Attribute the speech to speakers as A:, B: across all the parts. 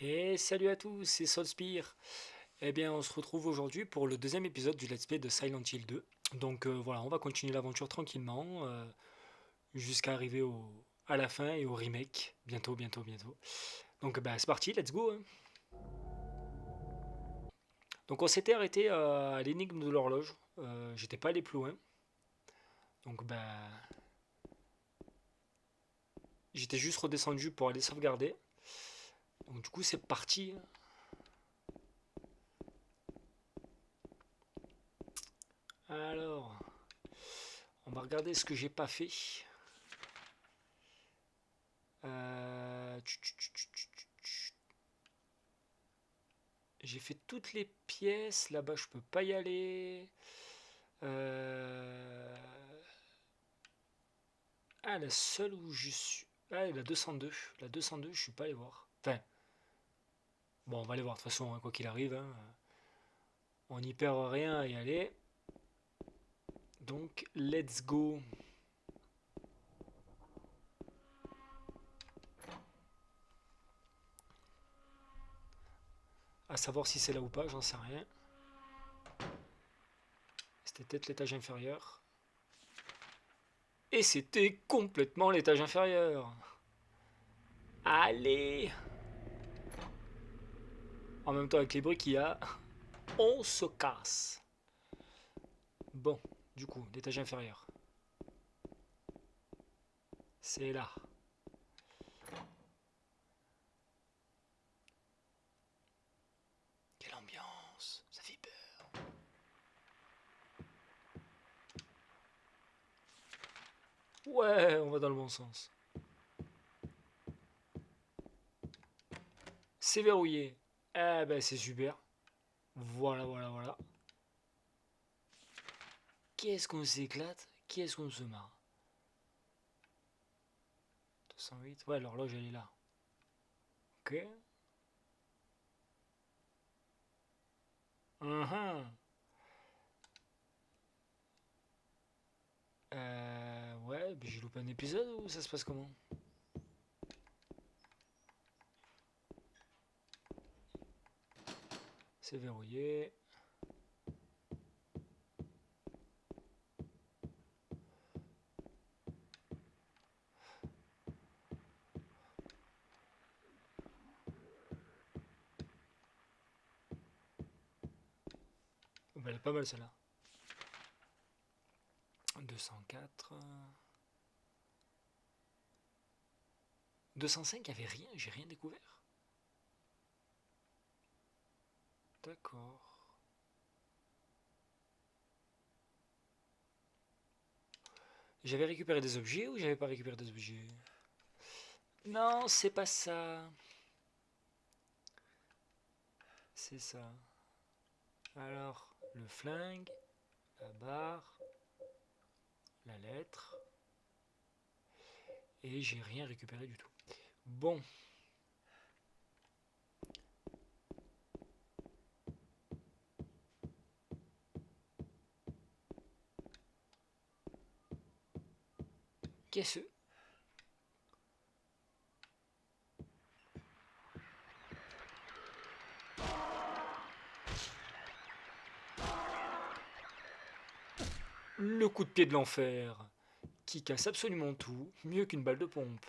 A: Et salut à tous, c'est Solspire. Eh bien, on se retrouve aujourd'hui pour le deuxième épisode du Let's Play de Silent Hill 2. Donc voilà, on va continuer l'aventure tranquillement jusqu'à arriver à la fin et au remake. Bientôt, bientôt, bientôt. Donc bah, c'est parti, let's go, hein. Donc on s'était arrêté à l'énigme de l'horloge. J'étais pas allé plus loin. Donc bah, j'étais juste redescendu pour aller sauvegarder. Donc du coup, c'est parti. Alors, on va regarder ce que j'ai pas fait. Euh, J'ai fait toutes les pièces. Là-bas, je peux pas y aller. Euh, Ah, la seule où je suis. Ah, la 202. La 202, je suis pas allé voir. Enfin, bon, on va aller voir de toute façon, hein, quoi qu'il arrive, hein. On n'y perd rien à y aller. Donc, let's go. À savoir si c'est là ou pas, j'en sais rien. C'était peut-être l'étage inférieur. Et c'était complètement l'étage inférieur. Allez! En même temps, avec les bruits qu'il y a, on se casse. Bon, du coup, l'étage inférieur. C'est là. Quelle ambiance, ça fait peur. Ouais, on va dans le bon sens. C'est verrouillé. Eh ben c'est super. Voilà, voilà, voilà. Qu'est-ce qu'on s'éclate. Qu'est-ce qu'on se marre. 208. Ouais, l'horloge elle est là. Ok. Mhm. Ouais, j'ai loupé un épisode ou ça se passe comment? C'est verrouillé. Oh, bah, elle est pas mal celle-là. 204. 205, il n'y avait rien, j'ai rien découvert. D'accord. J'avais récupéré des objets ou j'avais pas récupéré des objets? Non, c'est pas ça. C'est ça. Alors, le flingue, la barre, la lettre, et j'ai rien récupéré du tout. Bon, qu'est-ce que... Le coup de pied de l'enfer, qui casse absolument tout, mieux qu'une balle de pompe.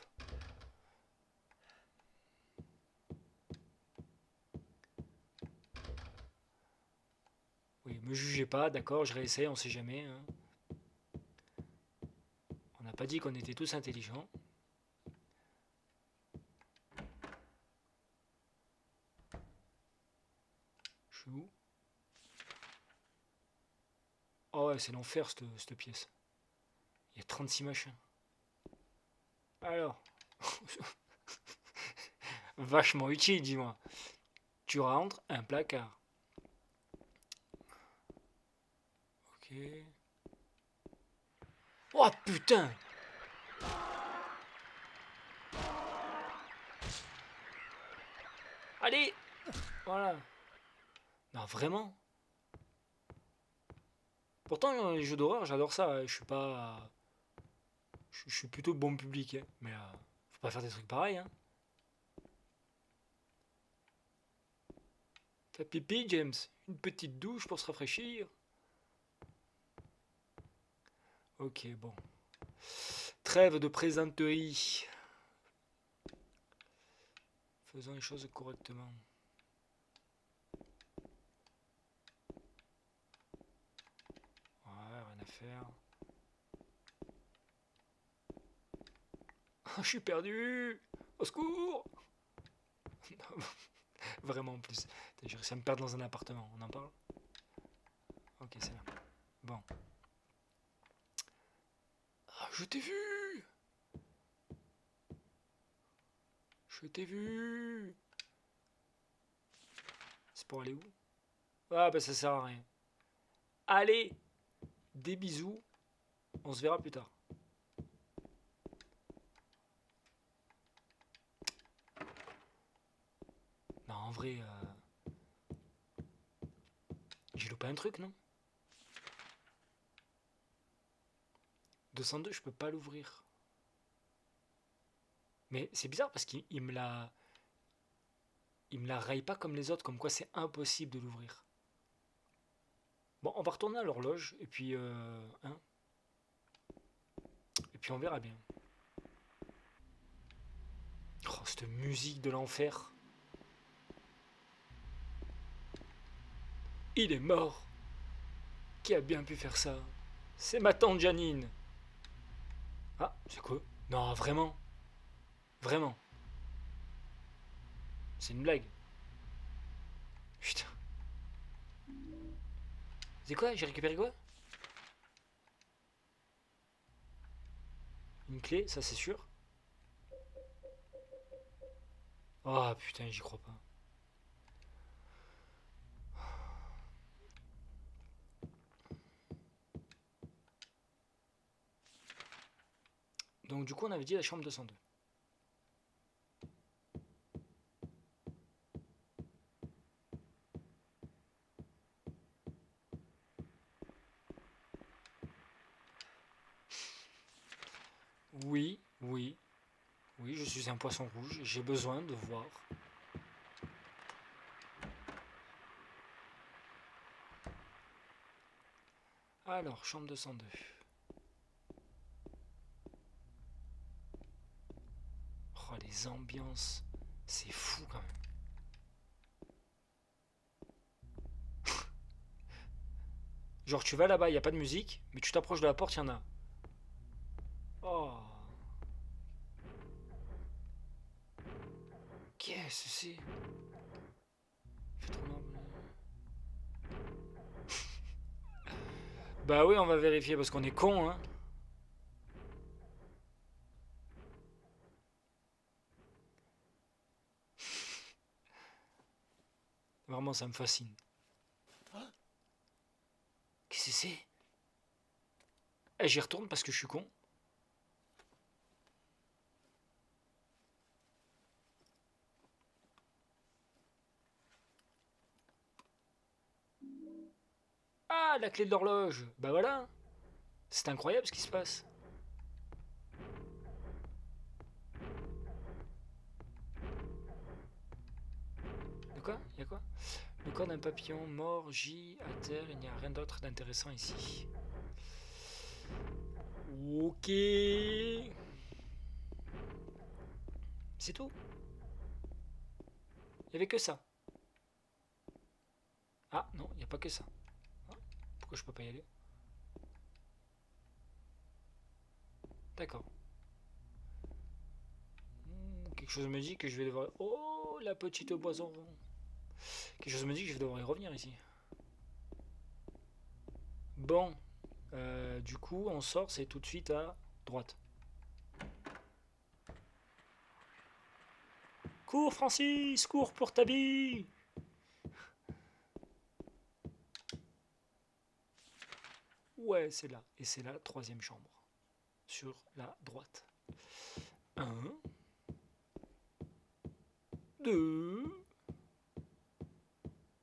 A: Oui, me jugez pas, d'accord, je réessaye, on sait jamais, hein. On n'a pas dit qu'on était tous intelligents. Je suis où? Oh ouais, c'est l'enfer cette pièce. Il y a 36 machins. Alors, vachement utile, dis-moi. Tu rentres, un placard. Ok. Oh putain! Allez! Voilà. Non, vraiment? Pourtant, les jeux d'horreur, j'adore ça. Je suis pas. Je suis plutôt bon public, hein. Mais faut pas faire des trucs pareils, hein. T'as pipi, James? Une petite douche pour se rafraîchir? Ok, bon. Trêve de présenterie. Faisons les choses correctement. Ouais, rien à faire. Je suis perdu! Au secours! Vraiment en plus. J'ai réussi à me perdre dans un appartement. On en parle? Ok, c'est là. Bon. Ah, je t'ai vu! Je t'ai vu! C'est pour aller où? Ah bah ça sert à rien. Allez! Des bisous. On se verra plus tard. Non, en vrai, j'ai loupé un truc, non? 202, je peux pas l'ouvrir. Mais c'est bizarre parce qu'il me la... Il me la raye pas comme les autres, comme quoi c'est impossible de l'ouvrir. Bon, on va retourner à l'horloge, et puis... hein, et puis on verra bien. Oh, cette musique de l'enfer. Il est mort. Qui a bien pu faire ça? C'est ma tante Janine. Ah, c'est quoi? Non, vraiment? Vraiment? C'est une blague. Putain. C'est quoi? J'ai récupéré quoi? Une clé, ça c'est sûr. Oh putain, j'y crois pas. Donc du coup, on avait dit la chambre 202. Oui, oui, oui, je suis un poisson rouge. J'ai besoin de voir. Alors, chambre 202. Oh, les ambiances. C'est fou quand même. Genre, tu vas là-bas, il n'y a pas de musique, mais tu t'approches de la porte, il y en a. Oh. Qu'est-ce que c'est? Fait trop noir. Bah oui, on va vérifier parce qu'on est con, hein. Vraiment, ça me fascine. Qu'est-ce que c'est? Eh, j'y retourne parce que je suis con. Ah, la clé de l'horloge. Bah voilà. C'est incroyable ce qui se passe. De quoi? Il y a quoi? Le corps d'un papillon mort gît à terre. Il n'y a rien d'autre d'intéressant ici. Ok. C'est tout. Il n'y avait que ça. Ah non, il n'y a pas que ça. Ah, pourquoi je peux pas y aller? D'accord. Quelque chose me dit que je vais devoir... Oh, la petite boisson. Quelque chose me dit que je vais devoir y revenir ici. Bon. Du coup, on sort, c'est tout de suite à droite. Cours, Francis, cours pour ta bille. Ouais, c'est là. Et c'est la troisième chambre. Sur la droite. 1, 2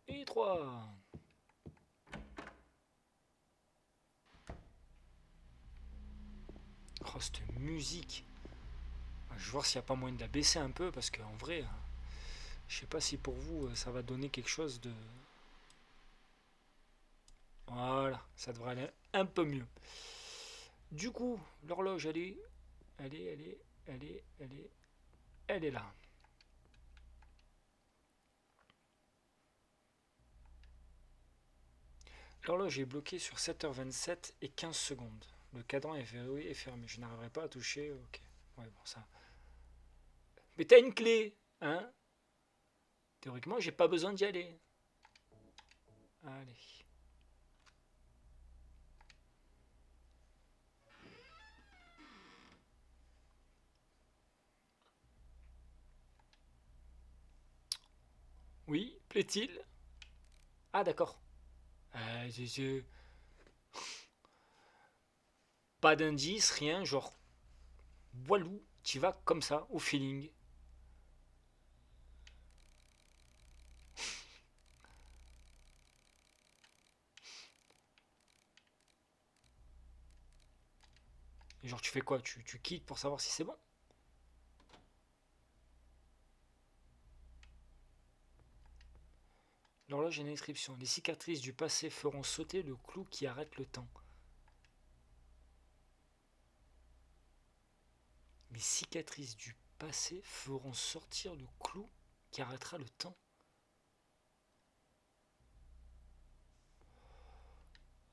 A: et 3. Oh, cette musique. Je vais voir s'il n'y a pas moyen de la baisser un peu, parce qu'en vrai, Je sais pas si pour vous, ça va donner quelque chose de... Voilà, ça devrait aller un peu mieux. Du coup, l'horloge, elle est, elle est, elle est, elle est, elle est là. L'horloge est bloquée sur 7h27 et 15 secondes. Le cadran est verrouillé et fermé. Je n'arriverai pas à toucher. Ok. Ouais, bon, ça. Mais t'as une clé, hein? Théoriquement, j'ai pas besoin d'y aller. Allez. Oui, plaît-il? Ah, d'accord. Euh, Pas d'indice, rien, genre, voilou, tu vas comme ça, au feeling. Et genre, tu fais quoi? Tu quittes pour savoir si c'est bon? L'horloge a une inscription. Les cicatrices du passé feront sauter le clou qui arrête le temps. Les cicatrices du passé feront sortir le clou qui arrêtera le temps.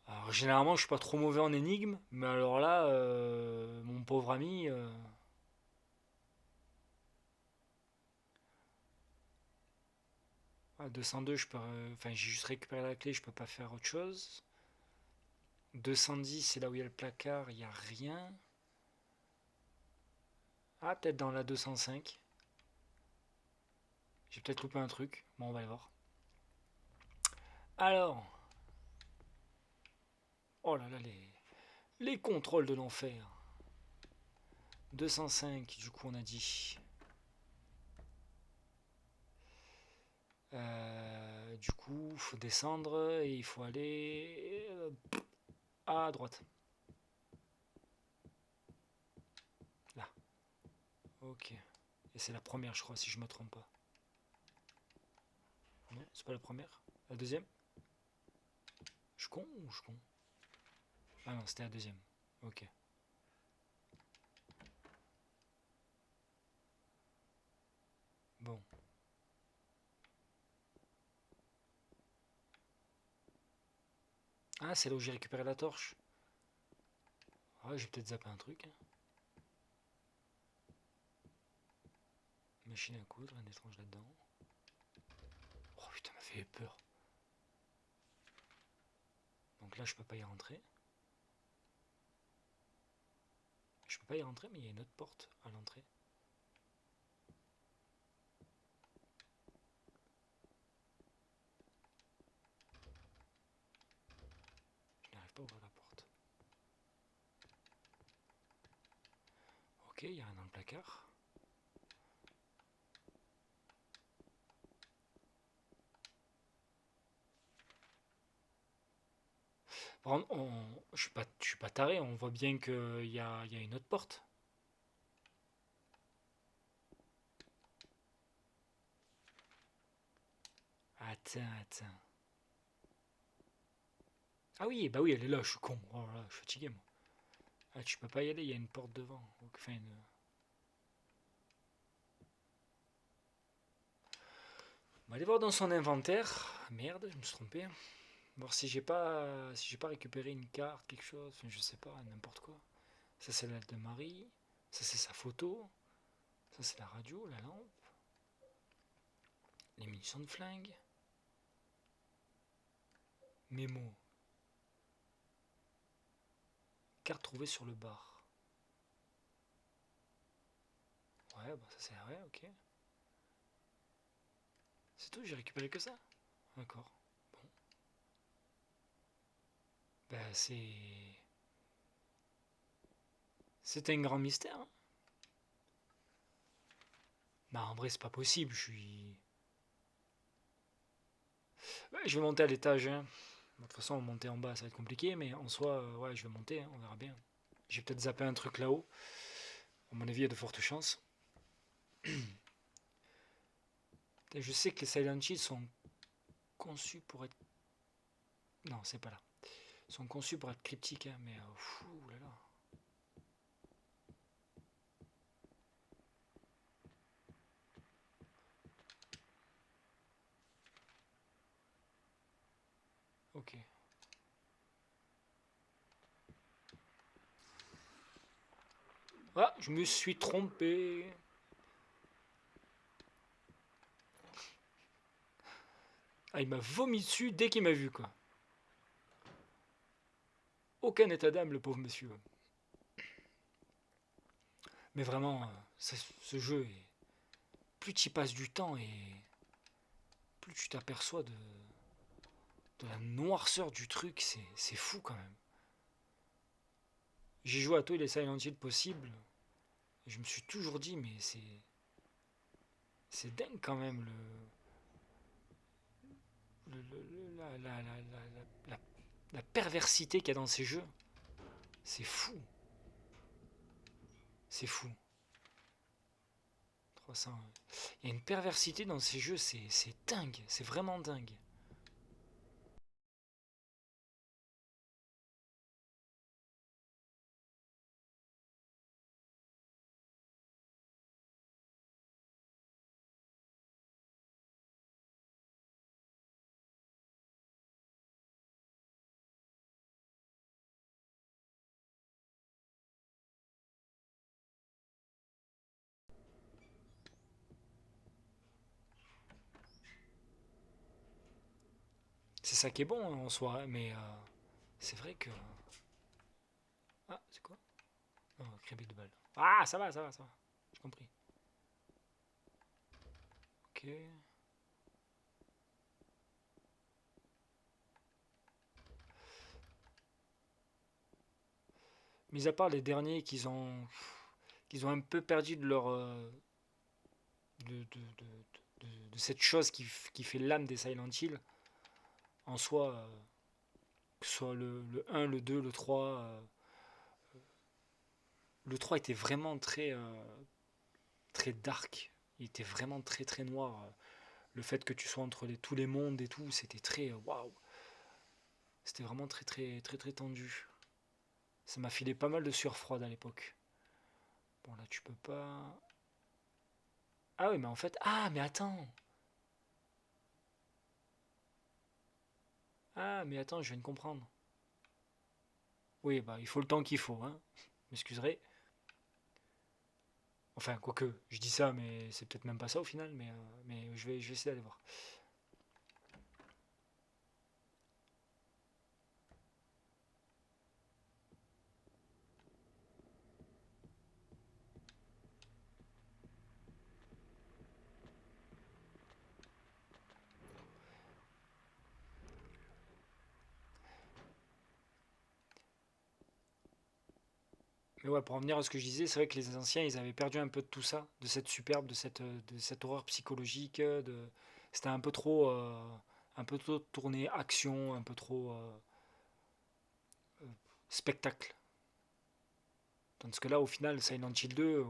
A: Alors, généralement, je suis pas trop mauvais en énigmes, mais alors là, mon pauvre ami, 202, je peux, enfin, j'ai juste récupéré la clé, je peux pas faire autre chose. 210, c'est là où il y a le placard, il n'y a rien. Ah, peut-être dans la 205. J'ai peut-être loupé un truc. Bon, on va le voir. Alors, oh là là, les contrôles de l'enfer. 205, du coup, on a dit. Du coup, il faut descendre et il faut aller à droite. Là. Ok. Et c'est la première, je crois, si je me trompe pas. Non, c'est pas la première. La deuxième. Je suis con ou je suis con? Ah non, c'était la deuxième. Ok. Bon. Ah, c'est là où j'ai récupéré la torche. Ouais, j'ai peut-être zappé un truc. Hein. Machine à coudre, un étrange là-dedans. Oh putain, m'a fait peur. Donc là, je peux pas y rentrer. Je peux pas y rentrer, mais il y a une autre porte à l'entrée. Je n'arrive pas à ouvrir la porte. Ok, il y a rien dans le placard. Par contre, je suis pas taré, on voit bien qu'il y a une autre porte. Attends. Ah oui, bah oui, elle est là, je suis con. Oh là là, je suis fatigué, moi. Ah, tu peux pas y aller, il y a une porte devant. Enfin, On va aller voir dans son inventaire. Merde, je me suis trompé. Voir si j'ai pas récupéré une carte, quelque chose, enfin, je sais pas, n'importe quoi. Ça c'est la lettre de Marie, ça c'est sa photo, ça c'est la radio, la lampe, les munitions de flingue, mémo, carte trouvée sur le bar. Ouais, bah ça c'est ouais, ok. C'est tout, j'ai récupéré que ça. D'accord. Bon. Bah c'est un grand mystère. Hein. Bah en vrai c'est pas possible, je suis. Ouais, je vais monter à l'étage. Hein. De toute façon, monter en bas ça va être compliqué, mais en soi, ouais, je vais monter, hein, on verra bien. J'ai peut-être zappé un truc là-haut. À mon avis, il y a de fortes chances. Je sais que les Silent Hill sont conçus pour être... Non, c'est pas là. Ils sont conçus pour être cryptiques, hein, mais... Fou là là. Ok. Ah, je me suis trompé. Ah, il m'a vomi dessus dès qu'il m'a vu, quoi. Aucun état d'âme, le pauvre monsieur. Mais vraiment, ce jeu, plus tu y passes du temps et plus tu t'aperçois de la noirceur du truc, c'est fou quand même. J'ai joué à tous les Silent Hill possibles. Et je me suis toujours dit, mais c'est dingue quand même la, la perversité qu'il y a dans ces jeux. C'est fou. C'est fou. 300. Il y a une perversité dans ces jeux, c'est dingue. C'est vraiment dingue. C'est ça qui est bon en soi, mais c'est vrai que. Ah, c'est quoi? Oh, crébé de balle. Ah, ça va, ça va, ça va. J'ai compris. Ok. Mis à part les derniers qu'ils ont un peu perdu de leur. De cette chose qui fait l'âme des Silent Hill, en soi, que ce soit le 1, le 2, le 3. Le 3 était vraiment très dark. Il était vraiment très très noir. Le fait que tu sois entre tous les mondes et tout, c'était très waouh. C'était vraiment très très très très tendu. Ça m'a filé pas mal de sueur froide à l'époque. Bon là tu peux pas. Ah oui mais en fait. Ah mais attends. Ah mais attends, je viens de comprendre. Oui bah il faut le temps qu'il faut, hein. M'excuserez. Enfin, quoique, je dis ça, mais c'est peut-être même pas ça au final, mais je vais essayer d'aller voir. Mais ouais, pour en venir à ce que je disais, c'est vrai que les anciens, ils avaient perdu un peu de tout ça, de cette superbe, de cette horreur psychologique, c'était un peu trop tourné action, un peu trop spectacle. Tandis que là, au final, Silent Hill 2,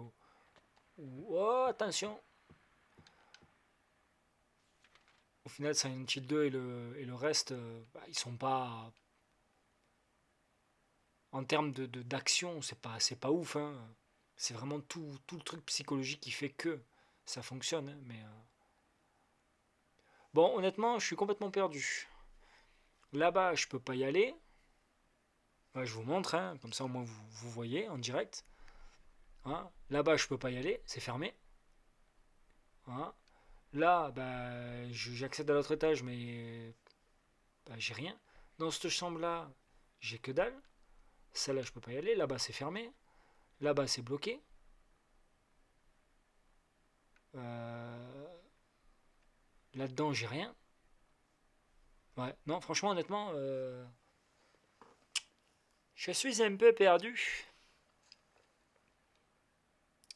A: oh, attention, au final, Silent Hill 2 et le reste, bah, ils sont pas, en termes d'action, c'est pas ouf, hein. C'est vraiment tout le truc psychologique qui fait que ça fonctionne, hein, mais bon, honnêtement, je suis complètement perdu. Là-bas, je peux pas y aller. Ouais, je vous montre, hein, comme ça au moins vous voyez en direct. Hein. Là-bas, je peux pas y aller, c'est fermé. Hein. Là, bah, j'accède à l'autre étage, mais bah, j'ai rien. Dans cette chambre-là, j'ai que dalle. Celle-là, je peux pas y aller. Là-bas, c'est fermé. Là-bas, c'est bloqué. Euh, Là-dedans, j'ai rien. Ouais, non, franchement, honnêtement, je suis un peu perdu.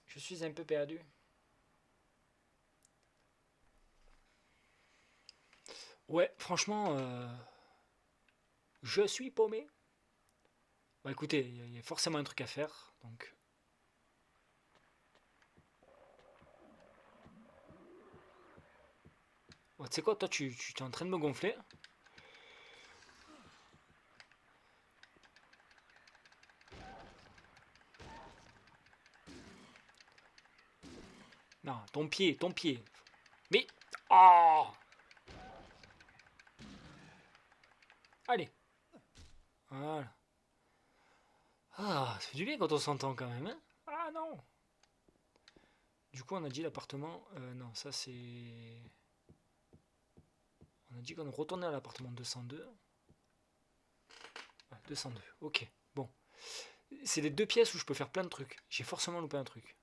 A: Je suis un peu perdu. Ouais, franchement, je suis paumé. Bah écoutez, il y a forcément un truc à faire, donc Oh, tu sais quoi, toi, tu es en train de me gonfler. Non, ton pied, ton pied. Mais... Oh! Allez. Voilà. Ah, ça fait du bien quand on s'entend quand même, hein? Ah non! Du coup, on a dit l'appartement... non, ça c'est... On a dit qu'on retournait à l'appartement 202. Ouais, 202, ok. Bon. C'est les deux pièces où je peux faire plein de trucs. J'ai forcément loupé un truc.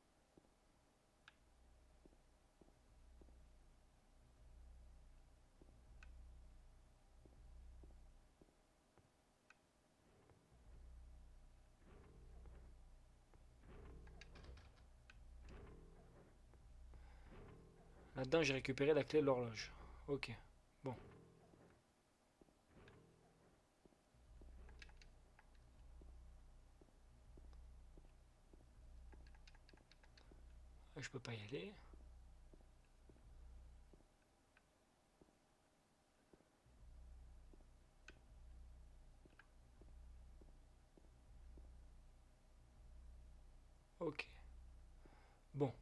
A: Là-dedans, j'ai récupéré la clé de l'horloge. Ok. Bon. Je peux pas y aller. Ok. Bon.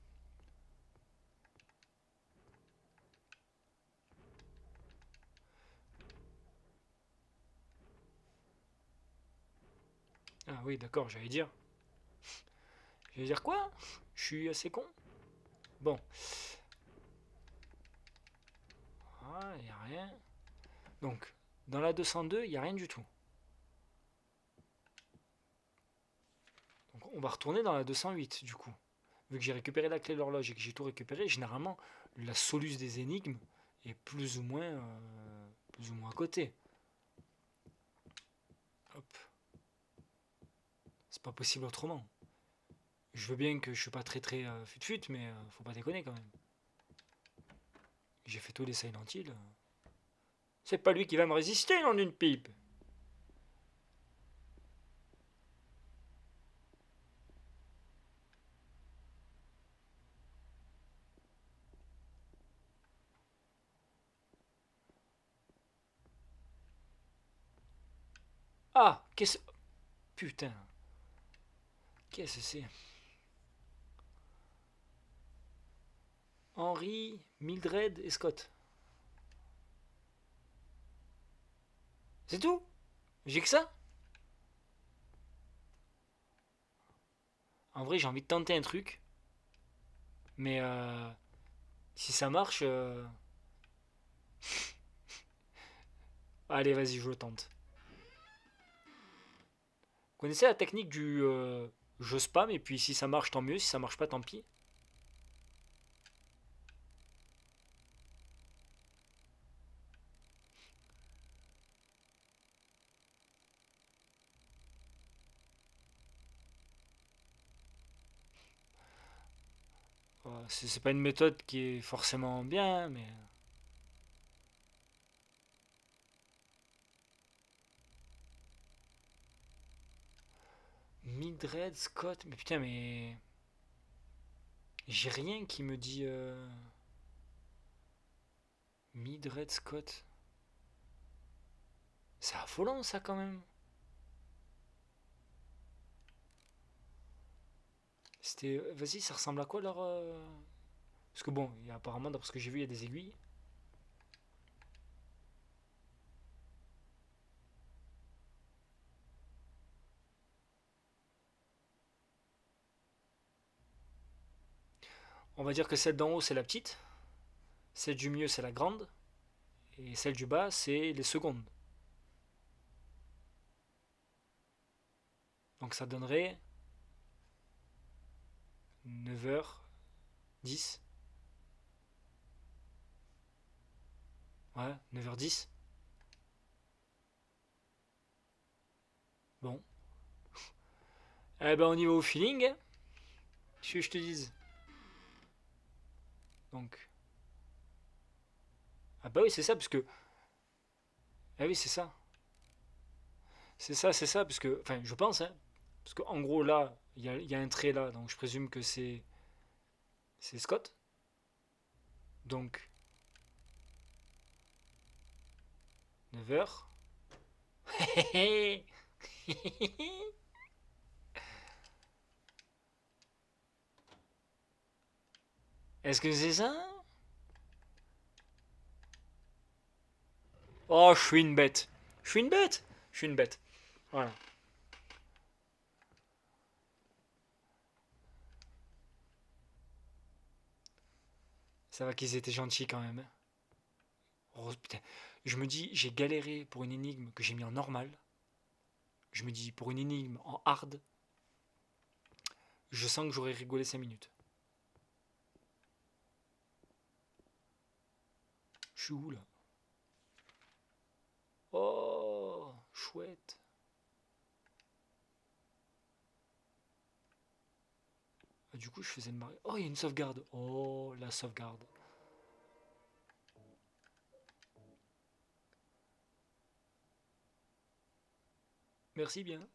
A: Ah oui, d'accord, j'allais dire. J'allais dire quoi? Je suis assez con? Bon. Ah, il n'y a rien. Donc, dans la 202, il n'y a rien du tout. Donc, on va retourner dans la 208, du coup. Vu que j'ai récupéré la clé de l'horloge et que j'ai tout récupéré, généralement, la soluce des énigmes est plus ou moins à côté. Hop. C'est pas possible autrement. Je veux bien que je suis pas très fut-fut, mais faut pas déconner quand même. J'ai fait tous les Silent Hill. C'est pas lui qui va me résister, nom d'une pipe. Ah, qu'est-ce... Putain. Qu'est-ce que c'est? Henry, Mildred et Scott. C'est tout? J'ai que ça? En vrai, j'ai envie de tenter un truc. Mais si ça marche... Allez, vas-y, je le tente. Vous connaissez la technique du... je spam et puis si ça marche, tant mieux. Si ça marche pas, tant pis. C'est pas une méthode qui est forcément bien, mais... Mildred, Scott... Mais putain, mais... J'ai rien qui me dit... Mildred, Scott... C'est affolant, ça, quand même. C'était... Vas-y, ça ressemble à quoi, leur... Parce que bon, apparemment, d'après ce que j'ai vu, il y a des aiguilles. On va dire que celle d'en haut, c'est la petite. Celle du milieu, c'est la grande. Et celle du bas, c'est les secondes. Donc ça donnerait 9h10. Ouais, 9h10. Bon. Eh ben on y va au feeling, hein. Je te dise. Donc. Ah bah oui, c'est ça, parce que... Ah oui, c'est ça. C'est ça, parce que... Enfin, je pense, hein. Parce qu'en gros, là, il y a un trait là, donc je présume que c'est Scott. Donc, 9h. Est-ce que c'est ça? Oh, je suis une bête. Je suis une bête. Je suis une bête. Voilà. Ça va qu'ils étaient gentils quand même. Oh, putain. Je me dis, j'ai galéré pour une énigme que j'ai mis en normal. Je me dis, pour une énigme en hard, je sens que j'aurais rigolé 5 minutes. Je suis où là? Oh, chouette. Ah, du coup, je faisais le mari. Oh, il y a une sauvegarde. Oh, la sauvegarde. Merci bien.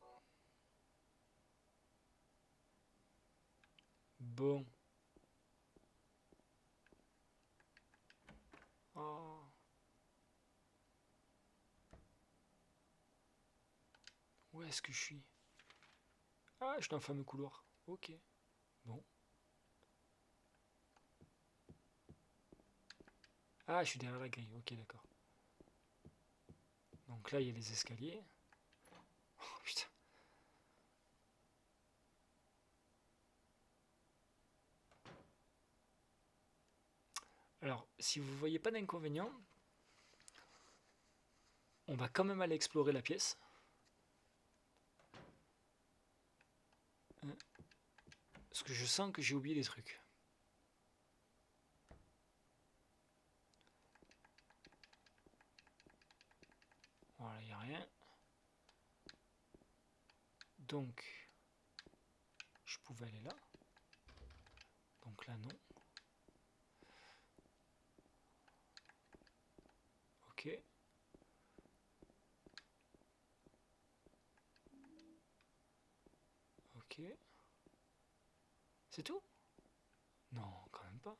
A: Bon. Oh. Où est-ce que je suis? Ah, je suis dans le fameux couloir. Ok. Bon. Ah, je suis derrière la grille. Ok, d'accord. Donc là, il y a les escaliers. Oh, putain. Alors, si vous voyez pas d'inconvénient, on va quand même aller explorer la pièce. Parce que je sens que j'ai oublié des trucs. Voilà, il n'y a rien. Donc, je pouvais aller là. Donc là, non. Ok. Ok. C'est tout? Non, quand même pas.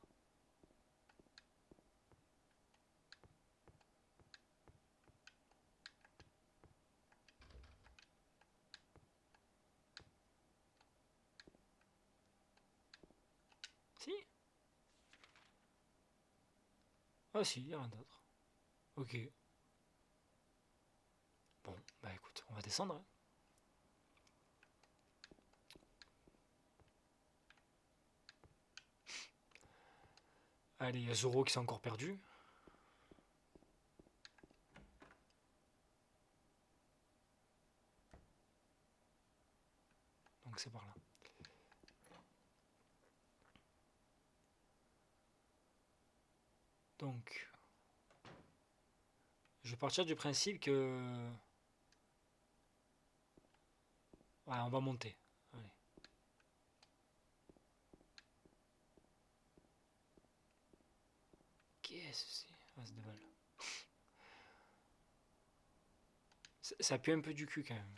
A: Si? Ah si, il n'y a rien d'autre. Ok. Bon, bah écoute, on va descendre, hein. Allez, il y a Zoro qui s'est encore perdu. Donc c'est par là. Donc, je vais partir du principe que... Ouais, on va monter. Allez. Qu'est-ce que c'est? Ah, c'est de balle. Ça pue un peu du cul quand même.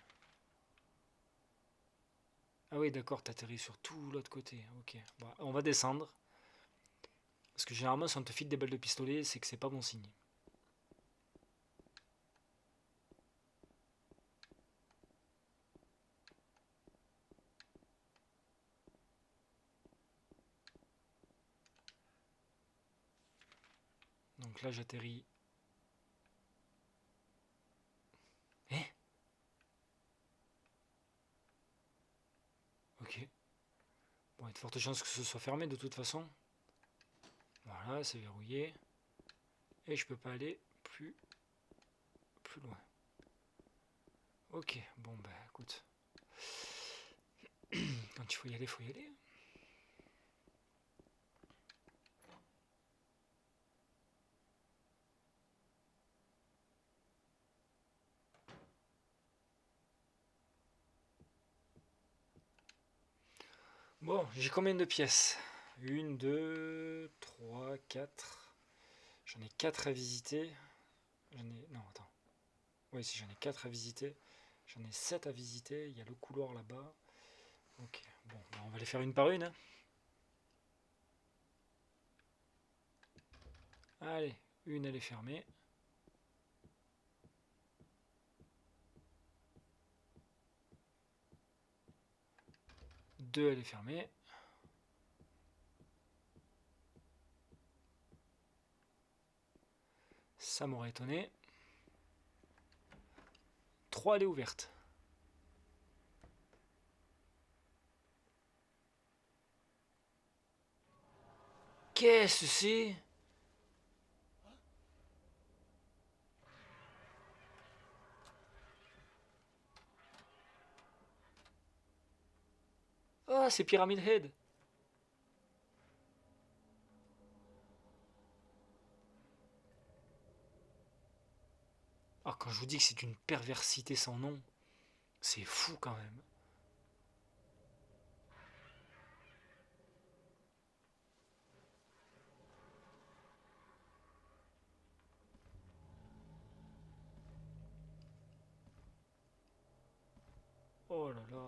A: Ah oui, d'accord, t'atterris sur tout l'autre côté. Ok, bon, on va descendre. Parce que généralement, si on te file des balles de pistolet, c'est que c'est pas bon signe. Donc là, j'atterris. Eh? Ok. Bon, il y a de fortes chances que ce soit fermé de toute façon. Voilà, c'est verrouillé. Et je peux pas aller plus loin. Ok, bon bah écoute. Quand il faut y aller, faut y aller. Bon, j'ai combien de pièces? Une, deux, trois, quatre. J'en ai 4 à visiter. J'en ai. Non, attends. Oui, si j'en ai 4 à visiter. J'en ai 7 à visiter. Il y a le couloir là-bas. Ok, bon, bah, on va les faire une par une, hein. Allez, une elle est fermée. 2, elle est fermée. Ça m'aurait étonné. 3, elle est ouverte. Qu'est-ce que c'est? Ah, c'est Pyramid Head. Ah, quand je vous dis que c'est une perversité sans nom, c'est fou quand même. Oh là là.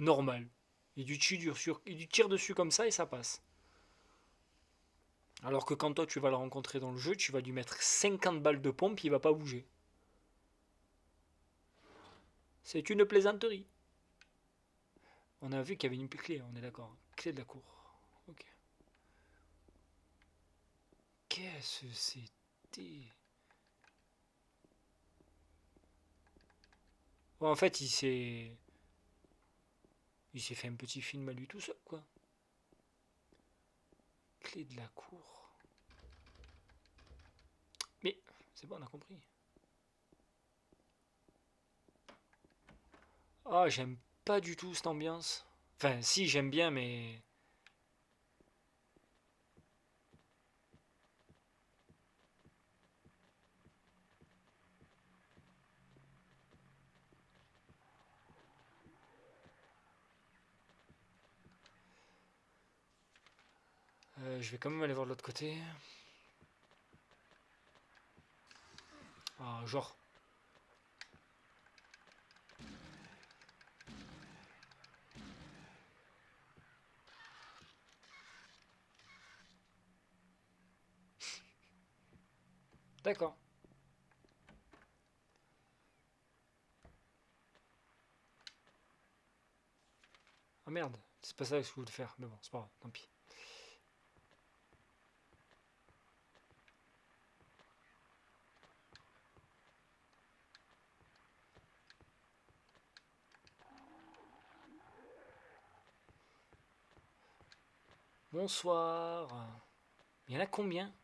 A: Normal. Il lui tire dessus comme ça et ça passe. Alors que quand toi tu vas le rencontrer dans le jeu, tu vas lui mettre 50 balles de pompe, il va pas bouger. C'est une plaisanterie. On a vu qu'il y avait une clé, on est d'accord. Clé de la cour. Ok. Qu'est-ce que c'était? Ouais, en fait, il s'est fait un petit film à lui tout seul, quoi. Clé de la cour. Mais, c'est bon, on a compris. Ah, j'aime pas du tout cette ambiance. Enfin, si, j'aime bien, mais... je vais quand même aller voir de l'autre côté. Ah, genre... D'accord. Ah merde, c'est pas ça que je voulais faire. Mais bon, c'est pas grave, tant pis. Bonsoir. Il y en a combien?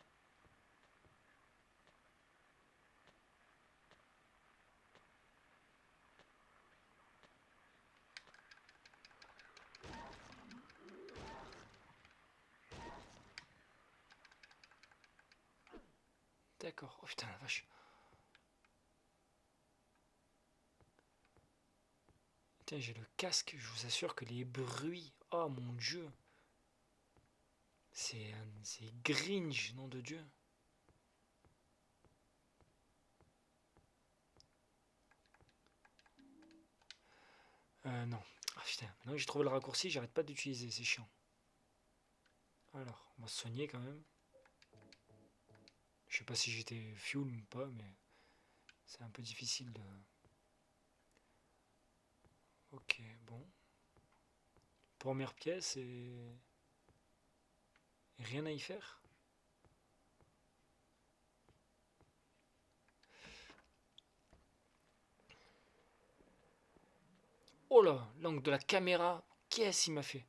A: D'accord. Oh putain la vache. Putain, j'ai le casque, je vous assure que les bruits. Oh mon dieu. C'est Grinch, nom de Dieu. Non. Ah putain, maintenant que j'ai trouvé le raccourci, j'arrête pas d'utiliser, c'est chiant. Alors, on va se soigner quand même. Je sais pas si j'étais fuel ou pas, mais c'est un peu difficile de... Ok, bon. Première pièce et rien à y faire. Oh là, l'angle de la caméra, qu'est-ce qu'il m'a fait?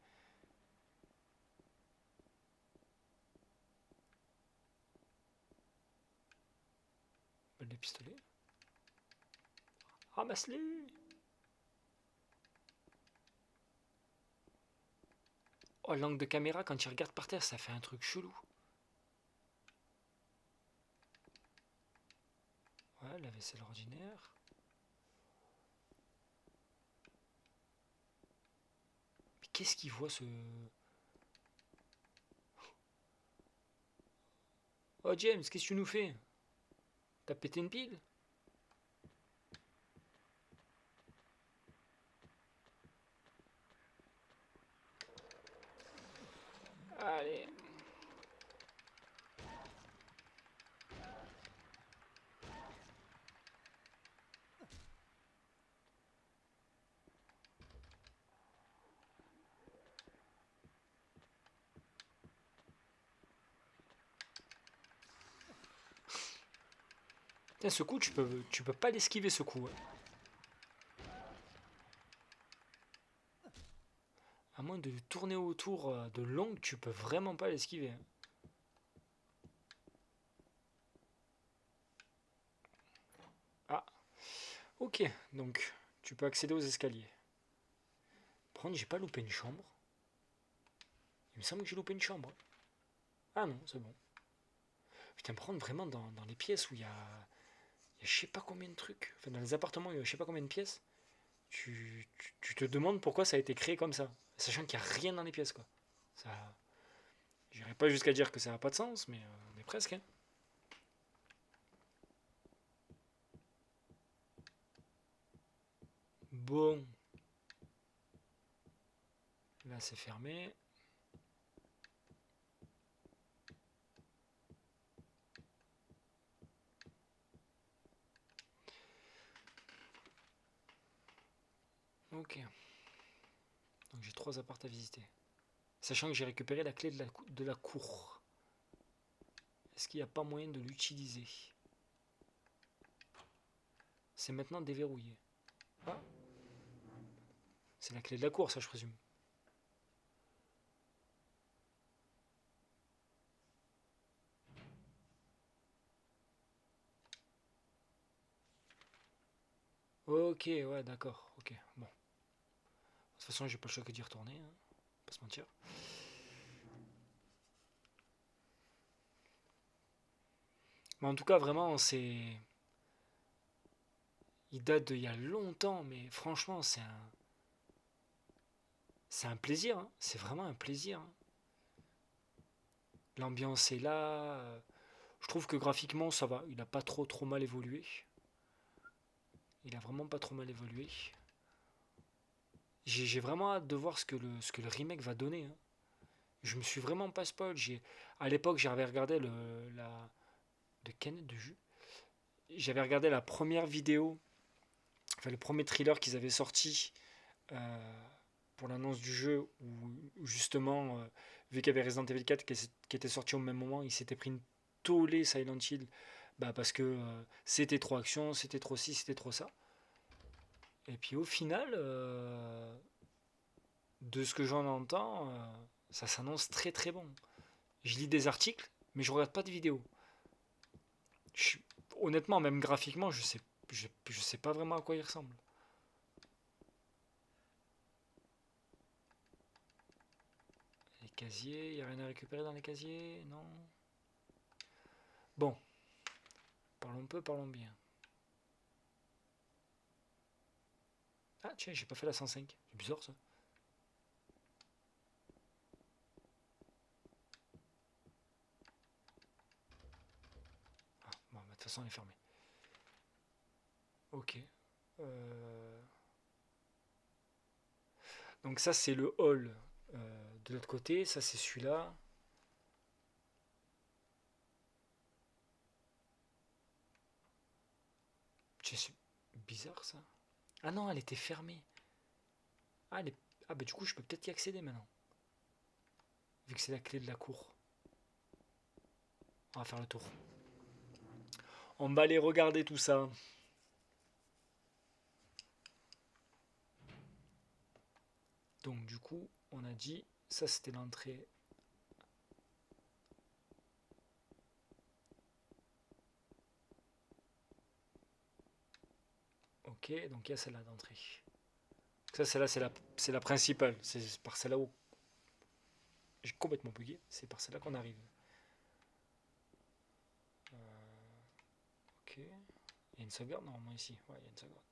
A: Balle de pistolet. Ramasse-les. Oh, l'angle de caméra, quand il regarde par terre, ça fait un truc chelou. Ouais, la vaisselle ordinaire. qu'est-ce qu'il voit ce... Oh James, qu'est-ce que tu nous fais? T'as pété une pile? Allez. Tiens, ce coup, tu peux pas l'esquiver ce coup. À moins de tourner autour de l'ongle, tu peux vraiment pas l'esquiver. Ah, ok, donc tu peux accéder aux escaliers. Par contre, j'ai pas loupé une chambre. Il me semble que j'ai loupé une chambre. Ah non, c'est bon. Putain, par contre, vraiment, dans les pièces où il y a je sais pas combien de trucs, enfin dans les appartements où il y a je sais pas combien de pièces, tu te demandes pourquoi ça a été créé comme ça. Sachant qu'il n'y a rien dans les pièces, quoi. Ça, j'irai pas jusqu'à dire que ça n'a pas de sens, mais presque. Hein. Bon. Là, c'est fermé. Ok. Donc j'ai 3 apparts à visiter. Sachant que j'ai récupéré la clé de la cour. Est-ce qu'il n'y a pas moyen de l'utiliser? C'est maintenant déverrouillé. Ah. C'est la clé de la cour, ça, je présume. Ok, ouais, d'accord. Ok, bon. De toute façon, j'ai pas le choix que d'y retourner. Hein. Pas se mentir. Mais en tout cas, vraiment, c'est... Il date d'il y a longtemps, mais franchement, c'est un plaisir. Hein. C'est vraiment un plaisir. Hein. L'ambiance est là. Je trouve que graphiquement, ça va. Il a pas trop mal évolué. Il a vraiment pas trop mal évolué. J'ai vraiment hâte de voir ce que le remake va donner. Hein. Je me suis vraiment pas spoil. À l'époque, j'avais regardé de canette de jus. J'avais regardé la première vidéo, enfin le premier thriller qu'ils avaient sorti euh, pour l'annonce du jeu, où justement, vu qu'il y avait Resident Evil 4 qui était sorti au même moment, il s'était pris une tollée Silent Hill, bah parce que c'était trop action, c'était trop ci, c'était trop ça. Et puis au final, de ce que j'en entends, ça s'annonce très bon. Je lis des articles, mais je regarde pas de vidéos. Je- Honnêtement, même graphiquement, je sais pas vraiment à quoi il ressemble. Les casiers, il n'y a rien à récupérer dans les casiers, non. Bon, parlons peu, parlons bien. Ah tiens, j'ai pas fait la 105. C'est bizarre ça. Ah, bon, bah, de toute façon, elle est fermée. Ok. Euh, Donc ça, c'est le hall de l'autre côté. Ça, c'est celui-là. Tiens, c'est bizarre ça. Ah non, elle était fermée. Ah, ah bah du coup, je peux peut-être y accéder maintenant. Vu que c'est la clé de la cour. On va faire le tour. On va aller regarder tout ça. Donc du coup, on a dit, ça c'était l'entrée. Ok, donc il y a celle-là d'entrée. Ça, celle-là, c'est la principale. C'est par celle-là où j'ai complètement bugué. C'est par celle-là qu'on arrive. Ok. Il y a une sauvegarde normalement ici. Ouais, il y a une sauvegarde.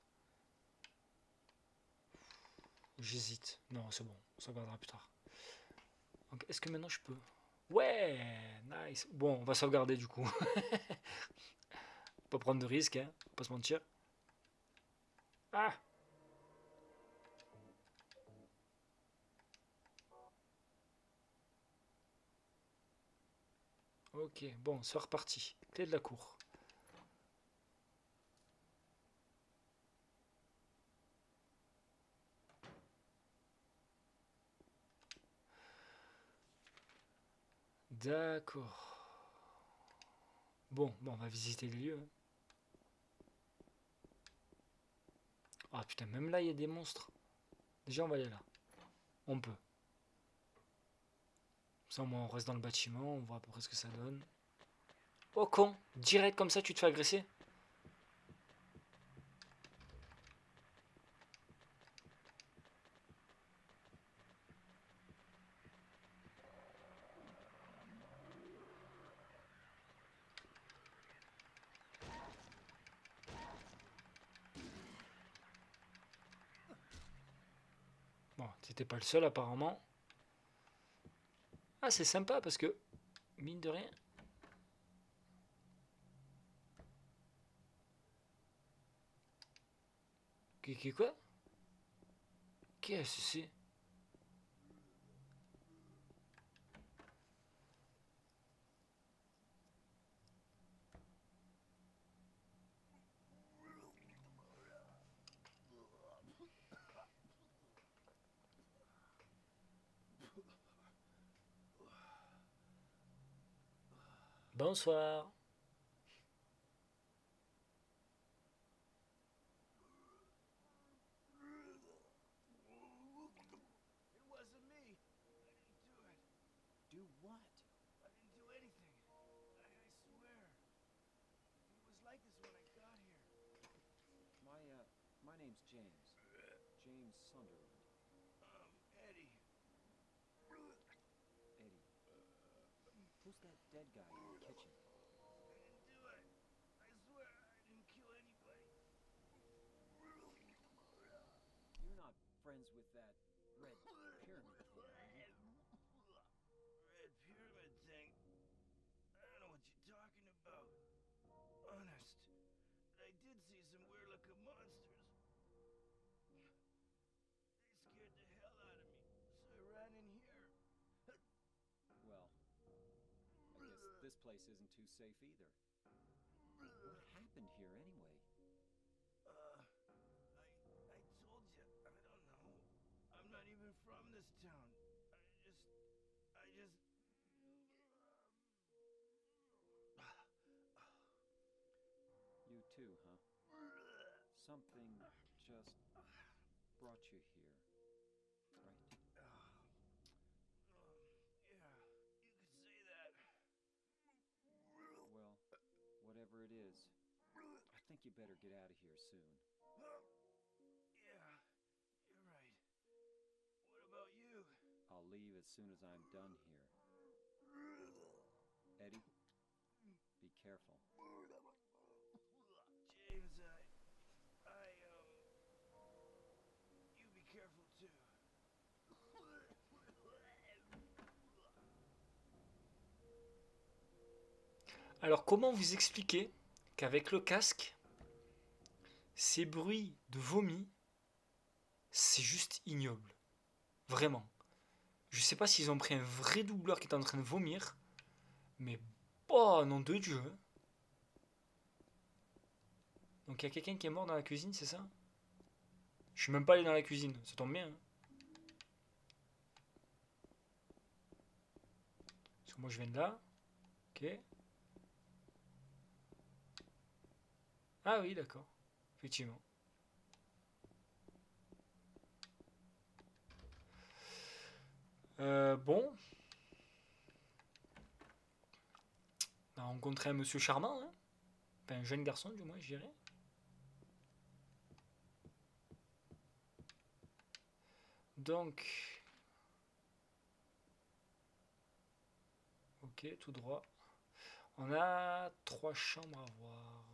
A: J'hésite. Non, c'est bon, on s'en regardera plus tard. Donc, est-ce que maintenant je peux? Ouais, nice. Bon, on va sauvegarder du coup. Pas prendre de risques, hein, pas se mentir. Ah, ok, bon, c'est reparti. Clé de la cour. D'accord. Bon, on va visiter les lieux. Ah putain, même là, il y a des monstres. Déjà, on va aller là. On peut. Ça, au moins, on reste dans le bâtiment, on voit à peu près ce que ça donne. Oh con, direct comme ça, tu te fais agresser. Bon, t'étais pas le seul apparemment. Ah, c'est sympa parce que, mine de rien. Quoi? Qu'est-ce que c'est? Bonsoir.
B: It wasn't me. I didn't do it. Do what? I didn't do anything. I swear. It was like this when I got here.
C: My name's James. James Sunderland.
B: Eddie.
C: Eddie. Who's that dead guy in the kitchen?
B: I didn't do it. I swear I didn't kill anybody.
C: You're not friends with that red pyramid thing, are you?
B: Red pyramid thing. I don't know what you're talking about. Honest. But I did see some weird looking monsters. They scared the hell out of me, so I ran in here.
C: Well, I guess this place isn't too safe either. What happened here anyway?
B: I told you, I don't know. I'm not even from this town. I just.
C: You too, huh? Something just brought you here, right?
B: Yeah, you could say that.
C: Well, whatever it is, I think you better get out of here soon.
B: Yeah, you're right. What about you?
C: I'll leave as soon as I'm done here. Eddie, be careful.
B: James, you be careful too.
A: Alors, comment vous expliquer qu'avec le casque, ces bruits de vomi, c'est juste ignoble. Vraiment. Je sais pas s'ils ont pris un vrai doubleur qui est en train de vomir, mais oh, nom de Dieu. Donc il y a quelqu'un qui est mort dans la cuisine, c'est ça? Je suis même pas allé dans la cuisine, ça tombe bien. Hein. Parce que moi je viens de là. Ok. Ah oui, d'accord. Effectivement. Bon. On a rencontré un monsieur charmant, hein. Enfin, un jeune garçon, du moins, je dirais. Donc. Ok, tout droit. On a 3 chambres à voir.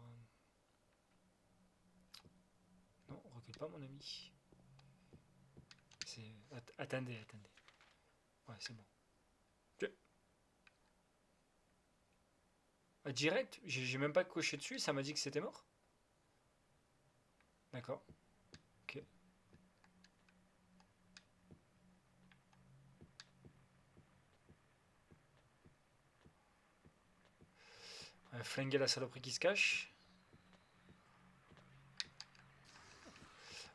A: Non, recule pas, mon ami. Attendez, attendez. Ouais, c'est bon. Ok. Ah, direct, j'ai même pas coché dessus, ça m'a dit que c'était mort. D'accord. Ok. Flinguer la saloperie qui se cache.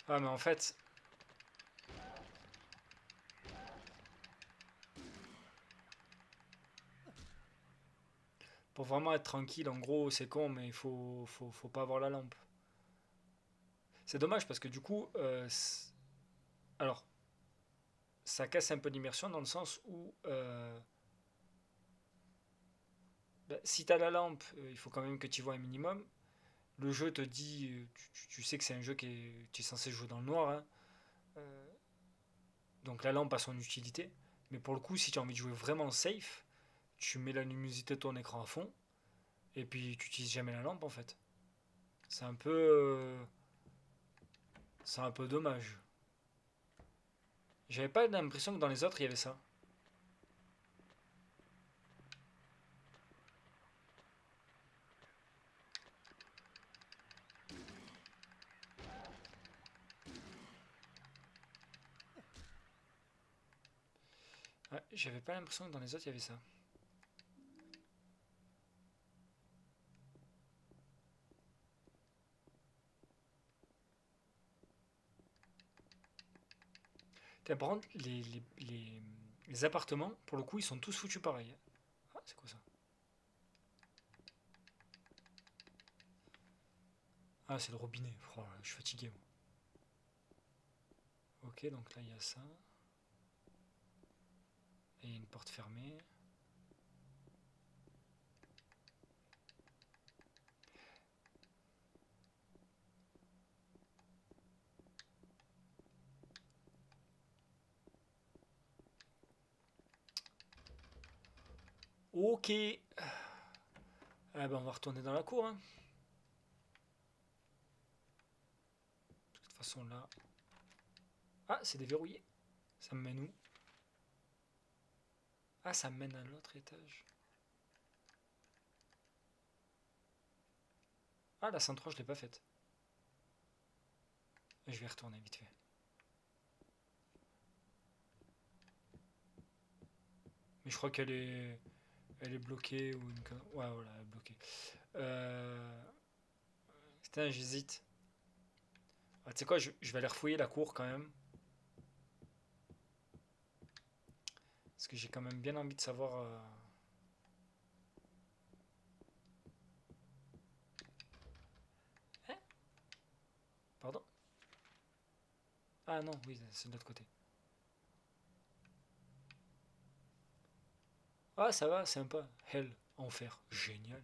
A: Ah, mais en fait, pour vraiment être tranquille, en gros, c'est con, mais il faut pas avoir la lampe. C'est dommage parce que du coup, alors, ça casse un peu l'immersion dans le sens où bah, si t'as la lampe, il faut quand même que tu vois un minimum. Le jeu te dit, tu sais que c'est un jeu tu es censé jouer dans le noir, hein. Euh, donc la lampe a son utilité. Mais pour le coup, si tu as envie de jouer vraiment safe, tu mets la luminosité de ton écran à fond et puis tu utilises jamais la lampe en fait. C'est un peu, c'est un peu dommage. J'avais pas l'impression que dans les autres il y avait ça. Ouais, j'avais pas l'impression que dans les autres il y avait ça. Par contre, les appartements, pour le coup, ils sont tous foutus pareil. Ah, c'est quoi ça? Ah, c'est le robinet. Oh, je suis fatigué, moi. Ok, donc là, il y a ça. Et il y a une porte fermée. Ok. Ah ben, on va retourner dans la cour, hein. De toute façon, là... Ah, c'est déverrouillé. Ça me mène où? Ah, ça me mène à l'autre étage. Ah, la 103, je l'ai pas faite. Je vais y retourner vite fait. Mais je crois elle est bloquée ou une... Ouais, voilà, elle est bloquée. Euh... Putain, j'hésite. Ah, tu sais quoi, je vais aller refouiller la cour quand même. Parce que j'ai quand même bien envie de savoir... Hein? Pardon? Ah non, oui, c'est de l'autre côté. Ah, ça va, sympa. Hell, enfer, génial.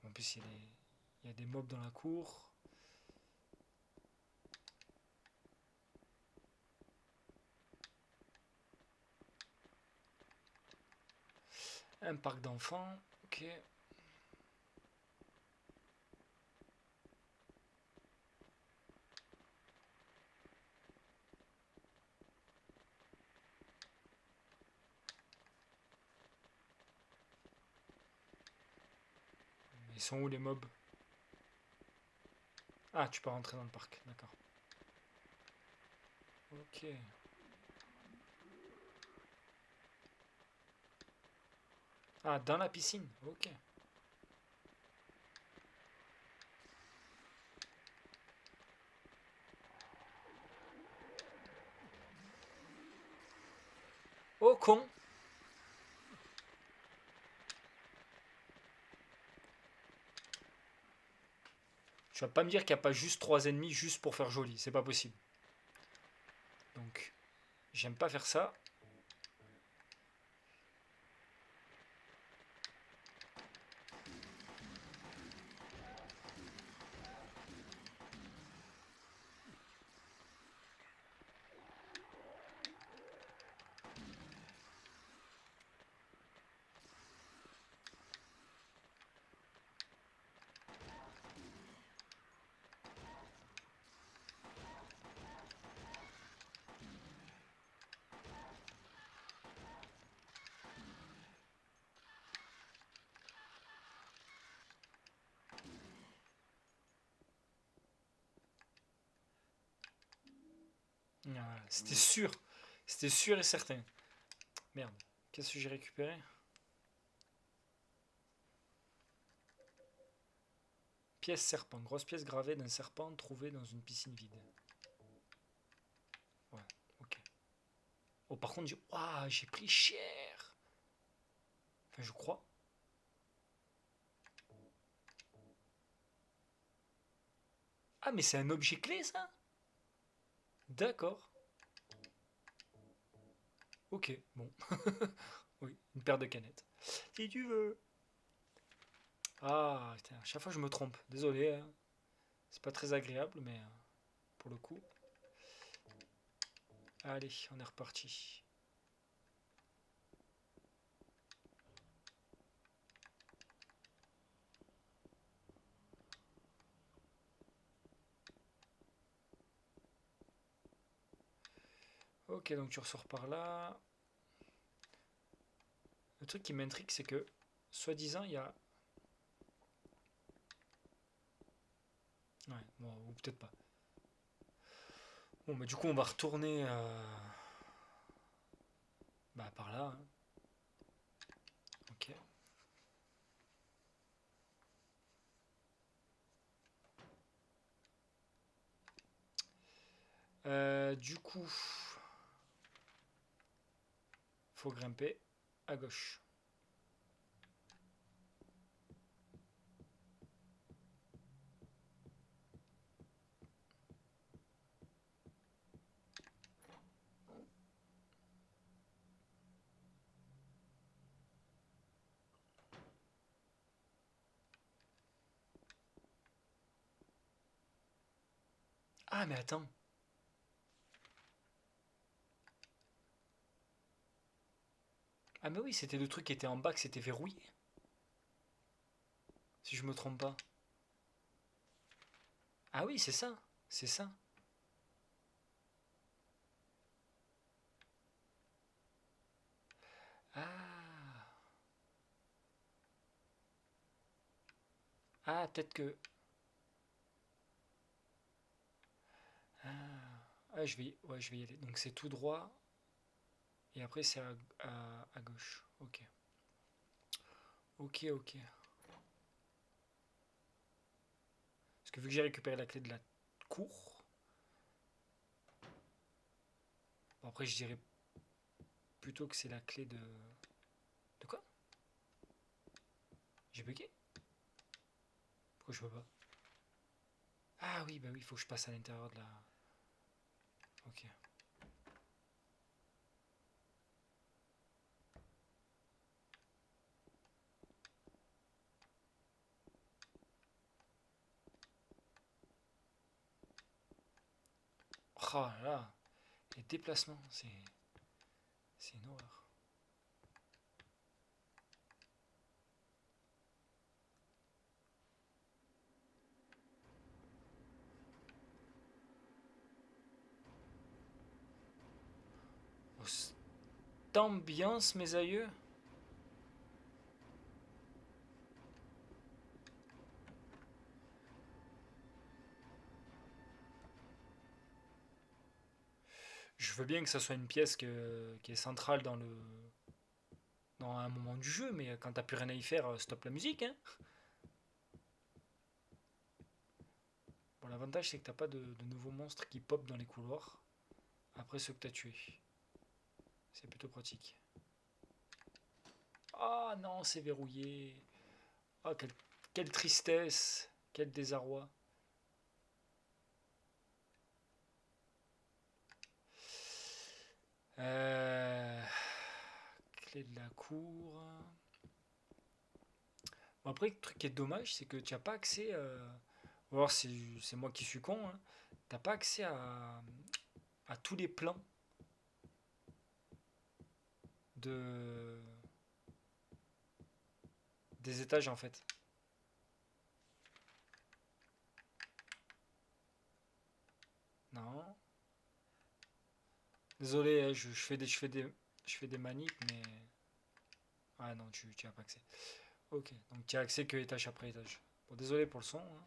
A: En plus, il y a des mobs dans la cour. Un parc d'enfants. Ok. Ils sont où les mobs? Ah, tu peux rentrer dans le parc, d'accord. Ok. Ah, dans la piscine, ok. Oh con! Tu vas pas me dire qu'il n'y a pas juste 3 ennemis juste pour faire joli, c'est pas possible. Donc, j'aime pas faire ça. Voilà, c'était sûr. C'était sûr et certain. Merde. Qu'est-ce que j'ai récupéré? Pièce serpent. Grosse pièce gravée d'un serpent trouvé dans une piscine vide. Ouais, ok. Oh, par contre, ouah, j'ai pris cher. Enfin, je crois. Ah, mais c'est un objet clé, ça? D'accord. Ok, bon. Oui, une paire de canettes. Si tu veux. Ah, putain, à chaque fois je me trompe. Désolé, hein. C'est pas très agréable, mais pour le coup. Allez, on est reparti. Ok, donc tu ressors par là. Le truc qui m'intrigue, c'est que, soi-disant, il y a... Ouais, bon, ou peut-être pas. Bon, bah du coup, on va retourner bah, par là, hein. Ok. Du coup, faut grimper à gauche. Ah, mais attends. Ah, mais oui, c'était le truc qui était en bas, que c'était verrouillé. Si je me trompe pas. Ah oui, c'est ça. C'est ça. Ah. Ah, peut-être que... Ah. Ah, ouais, je vais y aller. Donc c'est tout droit. Et après, c'est à gauche. Ok. Ok, ok. Parce que vu que j'ai récupéré la clé de la cour, bon, après je dirais plutôt que c'est la clé de... De quoi? J'ai bugué? Pourquoi je peux pas? Ah oui, bah oui, il faut que je passe à l'intérieur de la... Ok. Oh là là, les déplacements, c'est une horreur. Oh, cette ambiance, mes aïeux. Je veux bien que ça soit une pièce qui est centrale dans un moment du jeu, mais quand t'as plus rien à y faire, stop la musique, hein. Bon, l'avantage, c'est que t'as pas de nouveaux monstres qui pop dans les couloirs après ceux que t'as tués. C'est plutôt pratique. Ah non, c'est verrouillé. Ah, quelle tristesse. Quel désarroi. Euh, Clé de la cour. Bon, après, le truc qui est dommage, c'est que tu n'as pas accès. Ou alors c'est moi qui suis con, hein. T'as pas accès à tous les plans de, des étages en fait. Non. Désolé, hein, je fais des manips, mais. Ah non, tu as pas accès. Ok, donc tu as accès que étage après étage. Bon, désolé pour le son, hein.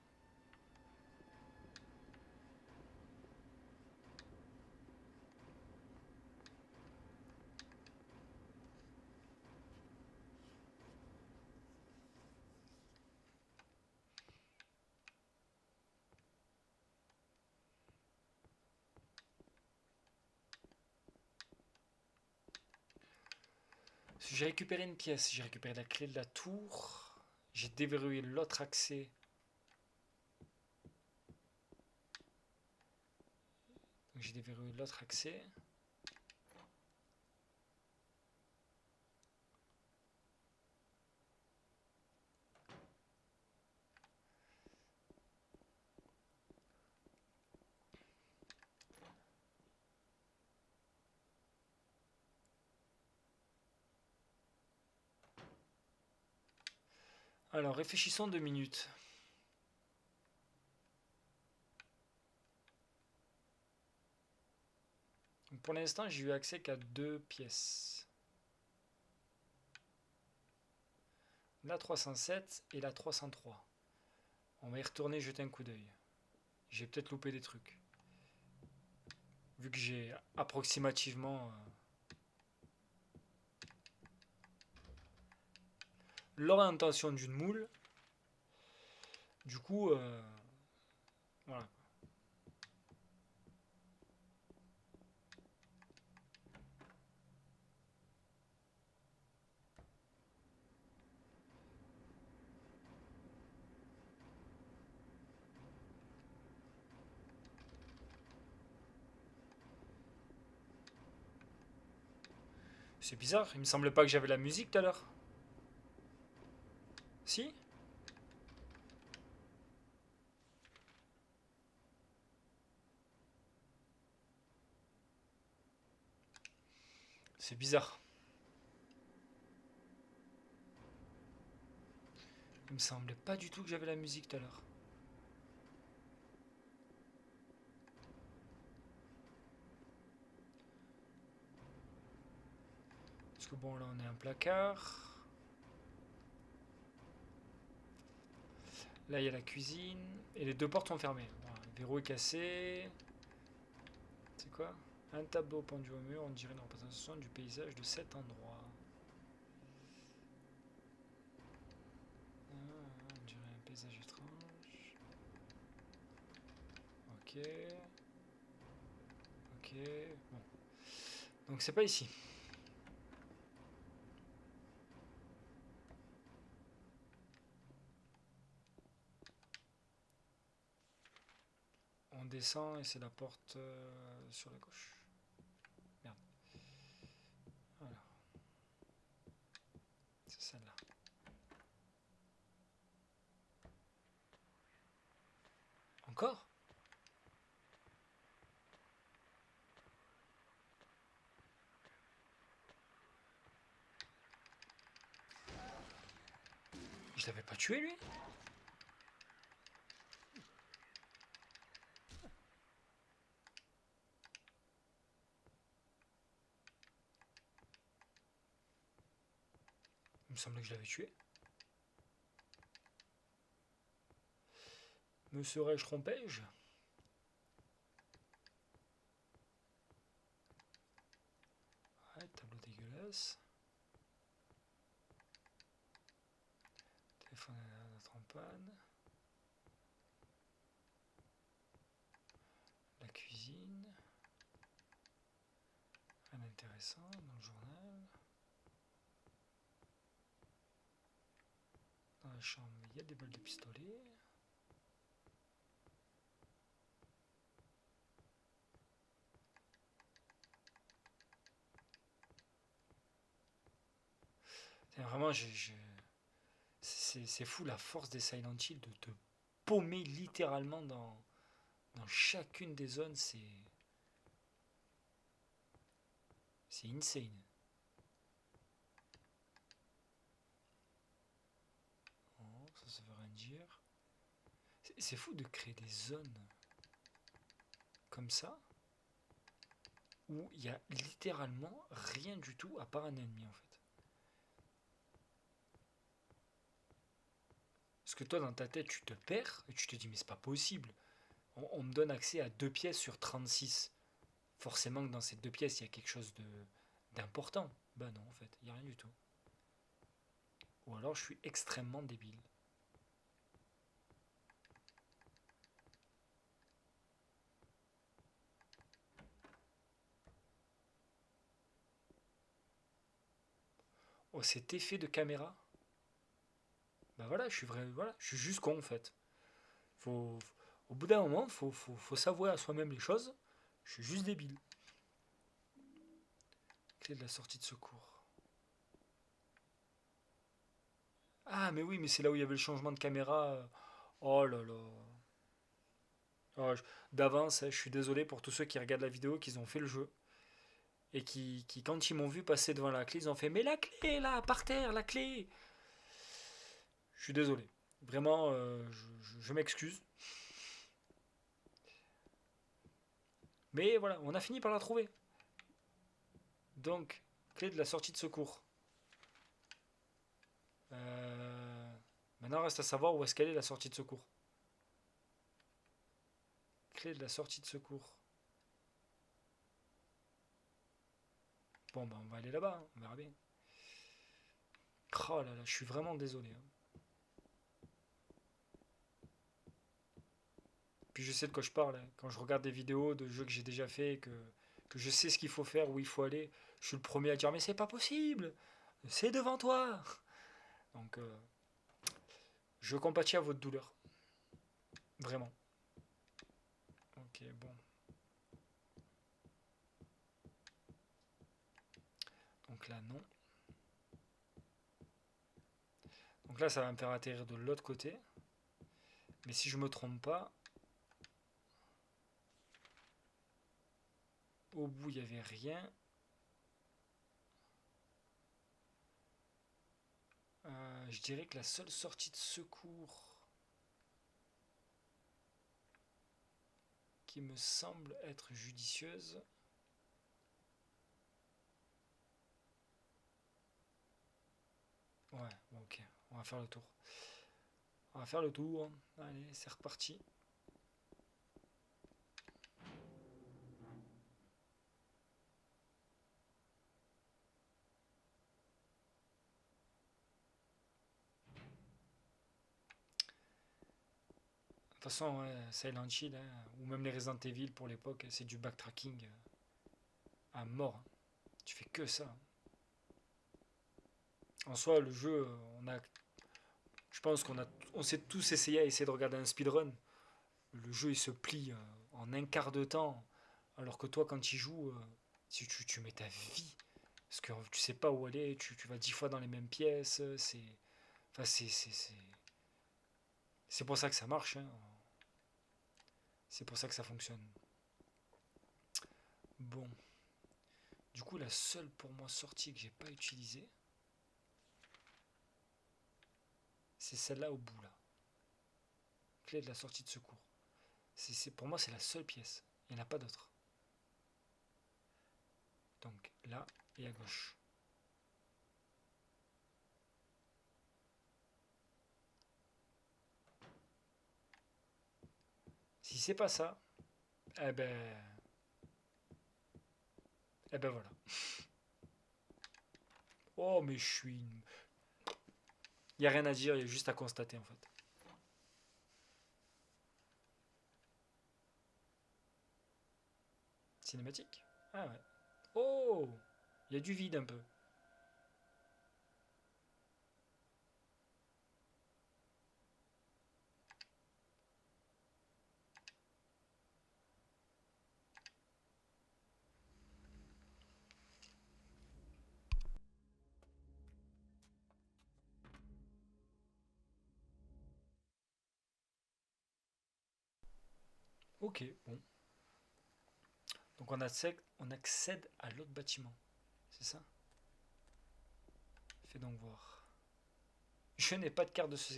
A: J'ai récupéré une pièce, j'ai récupéré la clé de la tour. J'ai déverrouillé l'autre accès. Donc j'ai déverrouillé l'autre accès. Alors réfléchissons 2 minutes. Donc, pour l'instant, j'ai eu accès qu'à 2 pièces. La 307 et la 303. On va y retourner jeter un coup d'œil. J'ai peut-être loupé des trucs. Vu que j'ai approximativement l'orientation d'une moule. Du coup, voilà. C'est bizarre, il me semblait pas que j'avais la musique tout à l'heure. Si? C'est bizarre. Il me semblait pas du tout que j'avais la musique tout à l'heure. Parce que bon, là on est un placard. Là il y a la cuisine. Et les 2 portes sont fermées. Voilà, le verrou est cassé. C'est quoi? Un tableau pendu au mur, on dirait une représentation du paysage de cet endroit. On dirait un paysage étrange. Ok. Ok. Bon. Donc c'est pas ici. On descend et c'est la porte sur la gauche. Merde. Voilà. C'est celle-là. Encore? Je l'avais pas tué lui? Il me semblait que je l'avais tué. Me serais-je trompé-je? Ouais, tableau dégueulasse. Téléphone à notre en panne. La cuisine. Rien d'intéressant dans le journal. Dans la chambre, il y a des balles de pistolet. Vraiment, c'est fou la force des Silent Hill de te paumer littéralement dans chacune des zones. C'est insane. Oh, ça veut rien dire. C'est fou de créer des zones comme ça où il y a littéralement rien du tout à part un ennemi en fait. Parce que toi dans ta tête tu te perds et tu te dis mais c'est pas possible. On me donne accès à 2 pièces sur 36. Forcément que dans ces 2 pièces il y a quelque chose d'important. Bah non en fait, il n'y a rien du tout. Ou alors je suis extrêmement débile. Oh, cet effet de caméra. Bah voilà, voilà, je suis juste con en fait. Faut, au bout d'un moment, faut s'avouer à soi-même les choses. Je suis juste débile. Clé de la sortie de secours. Ah, mais oui, mais c'est là où il y avait le changement de caméra. Oh là là. Oh, d'avance, je suis désolé pour tous ceux qui regardent la vidéo, qui ont fait le jeu. Et qui, quand ils m'ont vu passer devant la clé, ils ont fait mais la clé là, par terre, la clé. Je suis désolé. Vraiment, je m'excuse. Mais voilà, on a fini par la trouver. Donc, clé de la sortie de secours. Maintenant, reste à savoir où est-ce qu'elle est la sortie de secours. Clé de la sortie de secours. Bon, ben, on va aller là-bas, hein, on verra bien. Oh là là, je suis vraiment désolé, hein. Puis je sais de quoi je parle, hein. Quand je regarde des vidéos de jeux que j'ai déjà fait, que je sais ce qu'il faut faire, où il faut aller, je suis le premier à dire mais c'est pas possible, c'est devant toi. Donc je compatis à votre douleur, vraiment. Ok, bon. Donc là non. Donc là ça va me faire atterrir de l'autre côté. Mais si je me trompe pas, au bout il n'y avait rien. Je dirais que la seule sortie de secours qui me semble être judicieuse. Ouais, bon, ok, on va faire le tour. On va faire le tour. Allez, c'est reparti. De toute façon, ouais, Silent Hill, hein, ou même les Resident Evil pour l'époque, c'est du backtracking à mort, hein. Tu fais que ça. En soi, le jeu, je pense on s'est tous essayé à essayer de regarder un speedrun. Le jeu, il se plie en un quart de temps, alors que toi, quand tu y joues, si tu mets ta vie, parce que tu sais pas où aller, tu vas 10 fois dans les mêmes pièces, enfin, c'est pour ça que ça marche, hein. C'est pour ça que ça fonctionne. Bon, du coup, la seule pour moi sortie que j'ai pas utilisée, c'est celle-là au bout là. Clé de la sortie de secours. Pour moi, c'est la seule pièce. Il n'y en a pas d'autre. Donc là et à gauche. Si c'est pas ça, eh ben, eh ben voilà. Oh, mais je suis. Il n'y a rien à dire, il y a juste à constater en fait. Cinématique. Ah ouais. Oh, il y a du vide un peu. Ok, bon. Donc on accède à l'autre bâtiment. C'est ça? Fais donc voir. Je n'ai pas de carte de ce.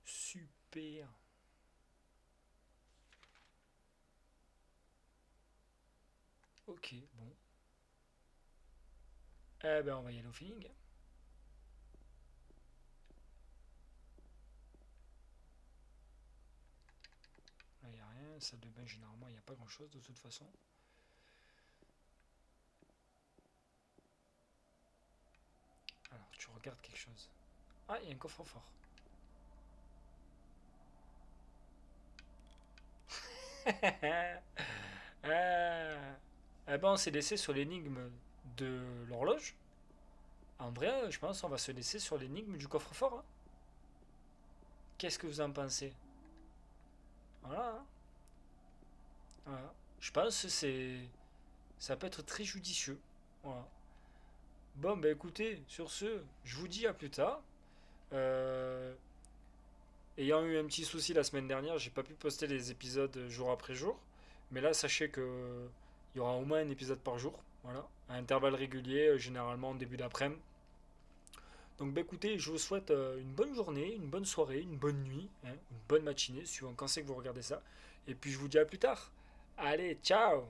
A: Super. Ok, bon. Eh ben on va y aller au feeling. Là, il n'y a rien. Salle de bain, généralement, il n'y a pas grand chose de toute façon. Alors, tu regardes quelque chose. Ah, il y a un coffre-fort. Ah. Eh ben, on s'est laissé sur l'énigme de l'horloge. En vrai, je pense qu'on va se laisser sur l'énigme du coffre-fort, hein. Qu'est-ce que vous en pensez? Voilà, hein. Voilà. Je pense que ça peut être très judicieux. Voilà. Bon, bah écoutez, sur ce, je vous dis à plus tard. Euh, Ayant eu un petit souci la semaine dernière, j'ai pas pu poster les épisodes jour après jour. Mais là, sachez que il y aura au moins un épisode par jour. Voilà. À intervalles réguliers, généralement en début d'après-midi. Donc bah écoutez, je vous souhaite une bonne journée, une bonne soirée, une bonne nuit, hein, une bonne matinée, suivant quand c'est que vous regardez ça. Et puis je vous dis à plus tard. Allez, ciao!